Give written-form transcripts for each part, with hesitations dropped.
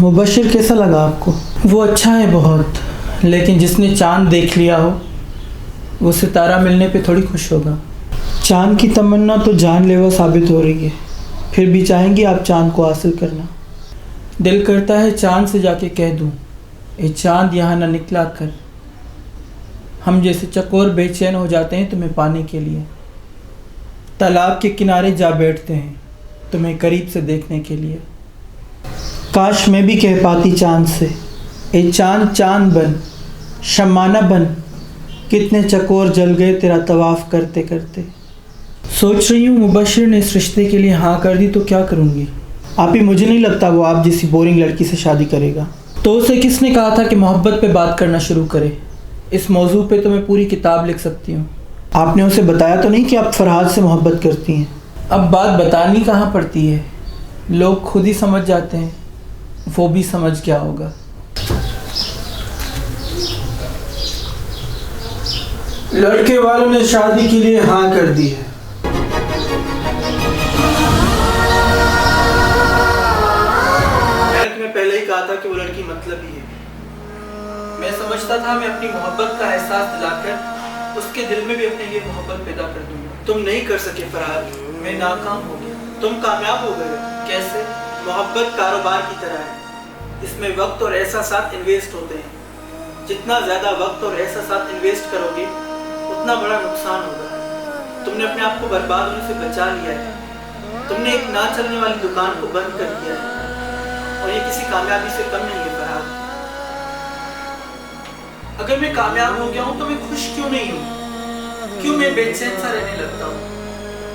मुबशिर कैसा लगा आपको? वो अच्छा है बहुत, लेकिन जिसने चांद देख लिया हो वो सितारा मिलने पे थोड़ी खुश होगा। चांद की तमन्ना तो जानलेवा साबित हो रही है, फिर भी चाहेंगी आप चांद को हासिल करना। दिल करता है चांद से जाके कह दूं, ए चांद यहाँ ना निकला कर। हम जैसे चकोर बेचैन हो जाते हैं तुम्हें पाने के लिए, तालाब के किनारे जा बैठते हैं तुम्हें करीब से देखने के लिए। काश मैं भी कह पाती चांद से, ए चांद चांद बन, शमाना बन, कितने चकोर जल गए तेरा तवाफ़ करते करते। सोच रही हूँ मुबशिर ने इस रिश्ते के लिए हाँ कर दी तो क्या करूँगी। आप ही, मुझे नहीं लगता वो आप जैसी बोरिंग लड़की से शादी करेगा। तो उसे किसने कहा था कि मोहब्बत पे बात करना शुरू करे? इस मौजू पे तो मैं पूरी किताब लिख सकती हूँ। आपने उसे बताया तो नहीं कि आप फरहाद से मोहब्बत करती हैं? अब बात बतानी कहाँ पड़ती है, लोग खुद ही समझ जाते हैं, वो भी समझ क्या होगा। लड़के वालों ने शादी के लिए हाँ कर दी है। मैंने तुम्हें पहले ही कहा था कि वो लड़की मतलब ही है। मैं समझता था मैं अपनी मोहब्बत का एहसास दिलाकर उसके दिल में भी अपने लिए मोहब्बत पैदा कर दूंगा। तुम नहीं कर सके फरहाद, मैं नाकाम हो गया, तुम कामयाब हो गए। कैसे? मोहब्बत कारोबार की तरह है, इसमें वक्त और एहसास इन्वेस्ट होते हैं। जितना ज़्यादा वक्त और एहसास इन्वेस्ट करोगे उतना बड़ा नुकसान होगा। तुमने अपने आप को बर्बाद होने से बचा लिया है। तुमने एक ना चलने वाली दुकान को बंद कर दिया है, और ये किसी कामयाबी से कम नहीं है फरहाद। अगर मैं कामयाब हो गया हूँ तो मैं खुश क्यों नहीं हूँ? क्यों मैं बेचैन सा रहने लगता हूँ?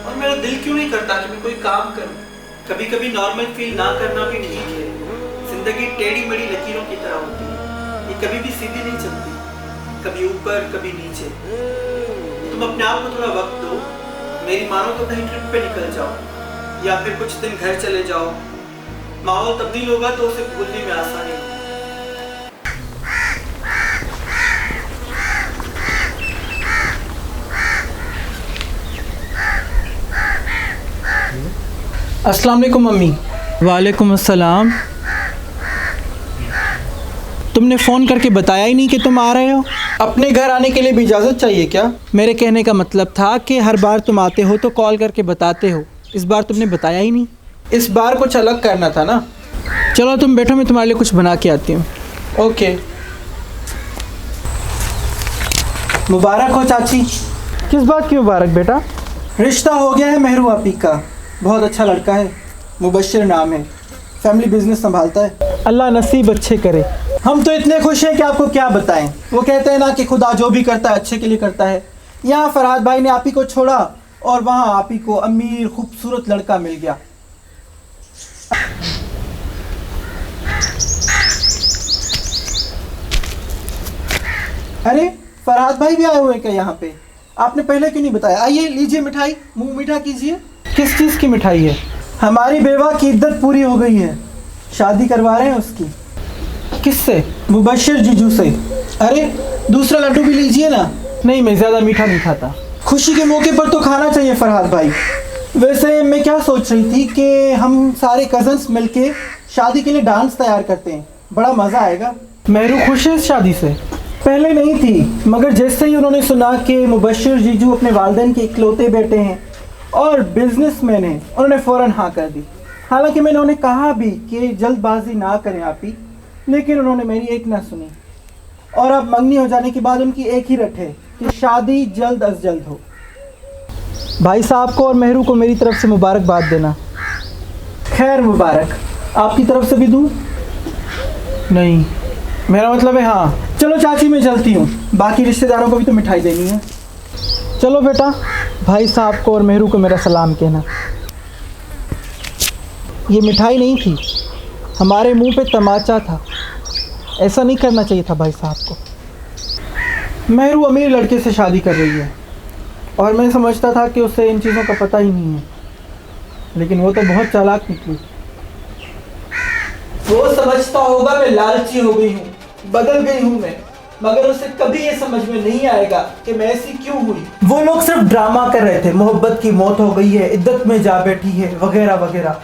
और मेरा दिल क्यों नहीं करता कि मैं कोई काम करूँ? कभी कभी नॉर्मल फील ना करना भी ठीक है। जिंदगी टेढ़ी मेढ़ी लकीरों की तरह होती है, ये कभी भी सीधी नहीं चलती, कभी ऊपर कभी नीचे। तुम अपने आप को थोड़ा वक्त दो। मेरी मानो तो कहीं ट्रिप पे निकल जाओ, या फिर कुछ दिन घर चले जाओ। माहौल तब्दील होगा तो उसे भूलने में आसानी होगी। अस्सलाम वालेकुम मम्मी। वालेकुम अस्सलाम। तुमने फ़ोन करके बताया ही नहीं कि तुम आ रहे हो। अपने घर आने के लिए भी इजाज़त चाहिए क्या? मेरे कहने का मतलब था कि हर बार तुम आते हो तो कॉल करके बताते हो, इस बार तुमने बताया ही नहीं। इस बार कुछ अलग करना था ना। चलो तुम बैठो, मैं तुम्हारे लिए कुछ बना के आती हूँ। ओके। मुबारक हो चाची। किस बात की मुबारक बेटा? रिश्ता हो गया है मेहरू आपी का। बहुत अच्छा लड़का है, मुबशिर नाम है, फैमिली बिजनेस संभालता है। अल्लाह नसीब अच्छे करे। हम तो इतने खुश हैं कि आपको क्या बताएं। वो कहते हैं ना कि खुदा जो भी करता है अच्छे के लिए करता है। यहाँ फरहाद भाई ने आप ही को छोड़ा और वहाँ आप ही को अमीर खूबसूरत लड़का मिल गया। अरे फरहाद भाई भी आए हुए क्या यहाँ पे? आपने पहले क्यों नहीं बताया? आइए लीजिए मिठाई, मुंह मीठा कीजिए। किस चीज़ की मिठाई है? हमारी बेवा की इद्दत पूरी हो गई है, शादी करवा रहे हैं उसकी। किससे? मुबशिर जीजू से। अरे दूसरा लड्डू भी लीजिए ना। नहीं, मैं ज़्यादा मीठा नहीं खाता। खुशी के मौके पर तो खाना चाहिए फरहाद भाई। वैसे मैं क्या सोच रही थी कि हम सारे कज़न्स मिलके शादी के लिए डांस तैयार करते हैं, बड़ा मज़ा आएगा। मेहरू खुश है इस शादी से? पहले नहीं थी, मगर जैसे ही उन्होंने सुना कि मुबशिर जीजू अपने वालिदैन के इकलौते बेटे हैं और बिजनेसमैन हैं, उन्होंने फ़ौरन हाँ कर दी। हालांकि मैंने उन्हें कहा भी कि जल्दबाजी ना करें आप ही, लेकिन उन्होंने मेरी एक ना सुनी। और अब मंगनी हो जाने के बाद उनकी एक ही रट है कि शादी जल्द अज जल्द हो। भाई साहब को और मेहरू को मेरी तरफ से मुबारकबाद देना। खैर मुबारक। आपकी तरफ से भी दूँ? नहीं, मेरा मतलब है हाँ। चलो चाची मैं चलती हूँ, बाकी रिश्तेदारों को भी तो मिठाई देनी है। चलो बेटा, भाई साहब को और मेहरू को मेरा सलाम कहना। ये मिठाई नहीं थी, हमारे मुंह पे तमाचा था। ऐसा नहीं करना चाहिए था भाई साहब को। मेहरू अमीर लड़के से शादी कर रही है और मैं समझता था कि उसे इन चीज़ों का पता ही नहीं है, लेकिन वो तो बहुत चालाक निकली। वो समझता होगा मैं लालची हो गई हूँ, बदल गई हूँ मैं, मगर उसे कभी ये समझ में नहीं आएगा कि मैं ऐसी क्यों हुई। वो लोग सिर्फ ड्रामा कर रहे थे, मोहब्बत की मौत हो गई है, इद्दत में जा बैठी है, वगैरह वगैरह।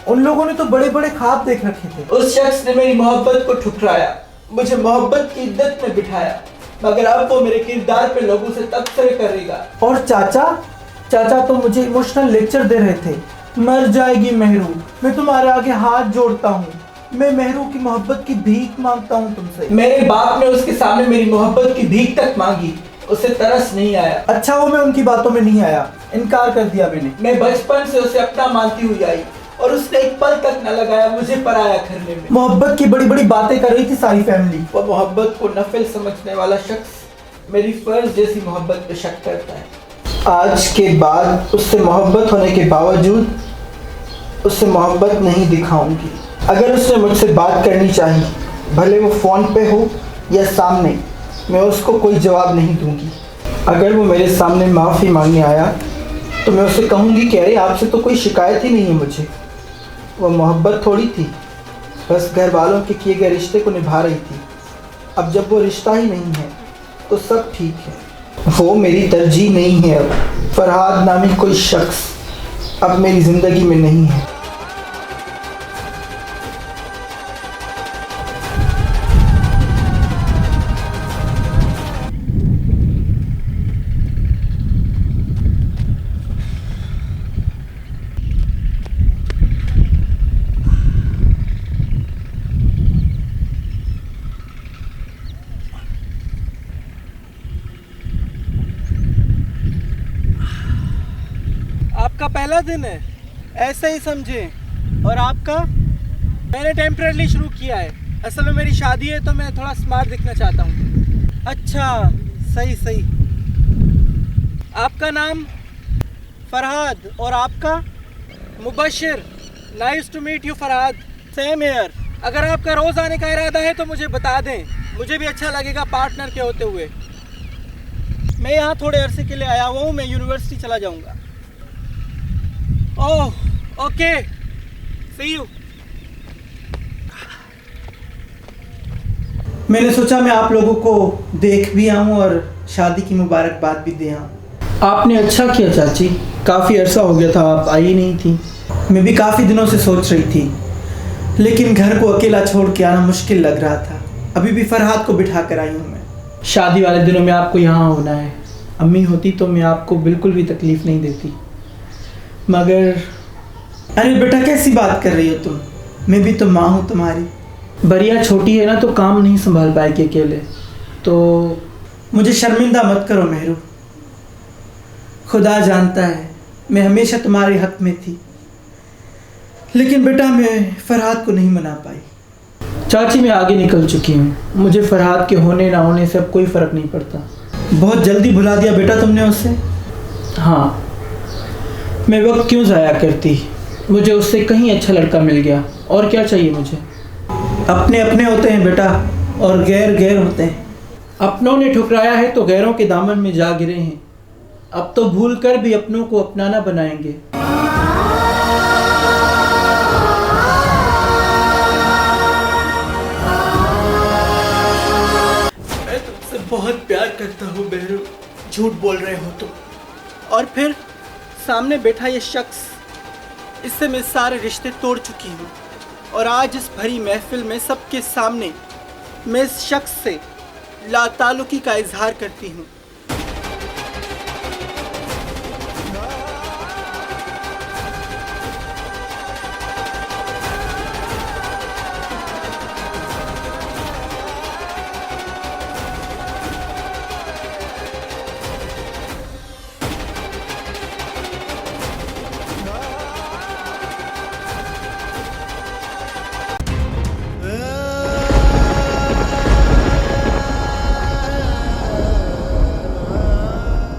उन लोगों ने तो बड़े बड़े ख्वाब देख रखे थे। उस शख्स ने मेरी मोहब्बत को ठुकराया, मुझे मोहब्बत की इद्दत में बिठाया, मगर अब वो मेरे किरदार पे लोगों से तबसरे करेगा। और चाचा तो मुझे इमोशनल लेक्चर दे रहे थे। मर जाएगी मेहरू, मैं तुम्हारे आगे हाथ जोड़ता हूँ, मैं मेहरू की मोहब्बत की भीख मांगता हूँ तुमसे। मेरे बाप ने उसके सामने मेरी मोहब्बत की भीख तक मांगी, उसे तरस नहीं आया। अच्छा वो मैं उनकी बातों में नहीं आया, इनकार कर दिया मैंने। मैं बचपन से उसे अपना मानती हुई आई और उसने एक पल तक न लगाया मुझे पराया करने में। मोहब्बत की बड़ी बड़ी बातें कर रही थी सारी फैमिली। वो मोहब्बत को नफिल समझने वाला शख्स मेरी फर्ज जैसी मोहब्बत पे शक करता है। आज के बाद उससे मोहब्बत होने के बावजूद उससे मोहब्बत नहीं दिखाऊंगी। अगर उसने मुझसे बात करनी चाहिए, भले वो फ़ोन पे हो या सामने, मैं उसको कोई जवाब नहीं दूंगी। अगर वो मेरे सामने माफ़ी मांगने आया तो मैं उसे कहूँगी कि अरे आपसे तो कोई शिकायत ही नहीं है मुझे। वो मोहब्बत थोड़ी थी, बस घर वालों के किए गए रिश्ते को निभा रही थी। अब जब वो रिश्ता ही नहीं है तो सब ठीक है। वो मेरी तरजीह नहीं है। अब फरहाद नामी कोई शख्स अब मेरी ज़िंदगी में नहीं है। आपका पहला दिन है, ऐसे ही समझें। और आपका? मैंने टेम्परेरी शुरू किया है, असल में मेरी शादी है तो मैं थोड़ा स्मार्ट दिखना चाहता हूँ। अच्छा, सही। आपका नाम? फरहाद। और आपका? Mubashir. Nice to meet you Farhad. Same here. अगर आपका रोज़ आने का इरादा है तो मुझे बता दें, मुझे भी अच्छा लगेगा पार्टनर के होते हुए। मैं यहाँ थोड़े अरसे के लिए आया हुआ हूँ, मैं यूनिवर्सिटी चला जाऊँगा। Oh okay, see you. मैंने सोचा मैं आप लोगों को देख भी आऊँ और शादी की मुबारकबाद भी दे आऊँ। आपने अच्छा किया चाची, काफ़ी अरसा हो गया था आप आई नहीं थी। मैं भी काफ़ी दिनों से सोच रही थी, लेकिन घर को अकेला छोड़ के आना मुश्किल लग रहा था। अभी भी फरहाद को बिठा कर आई हूँ मैं। शादी वाले दिनों में आपको यहाँ होना है। अम्मी होती तो मैं आपको बिल्कुल भी तकलीफ़ नहीं देती, मगर अरे बेटा कैसी बात कर रही हो तुम, मैं भी तो माँ हूँ तुम्हारी। बरिया छोटी है ना तो काम नहीं संभाल पाएगी अकेले, तो मुझे शर्मिंदा मत करो मेहरू। खुदा जानता है मैं हमेशा तुम्हारे हक में थी, लेकिन बेटा मैं फरहाद को नहीं मना पाई। चाची मैं आगे निकल चुकी हूँ, मुझे फरहाद के होने ना होने से अब कोई फ़र्क नहीं पड़ता। बहुत जल्दी भुला दिया बेटा तुमने उसे। हाँ, मैं वक्त क्यों ज़ाया करती, मुझे उससे कहीं अच्छा लड़का मिल गया, और क्या चाहिए मुझे। अपने अपने होते हैं बेटा और गैर गैर होते हैं। अपनों ने ठुकराया है तो गैरों के दामन में जा गिरे हैं, अब तो भूल कर भी अपनों को अपनाना बनाएंगे। मैं तुमसे बहुत प्यार करता हूँ मेहरू, झूठ बोल रहे हो तुम। और फिर सामने बैठा ये शख्स, इससे मैं सारे रिश्ते तोड़ चुकी हूँ, और आज इस भरी महफिल में सबके सामने मैं इस शख्स से लाताल्लुकी का इजहार करती हूँ।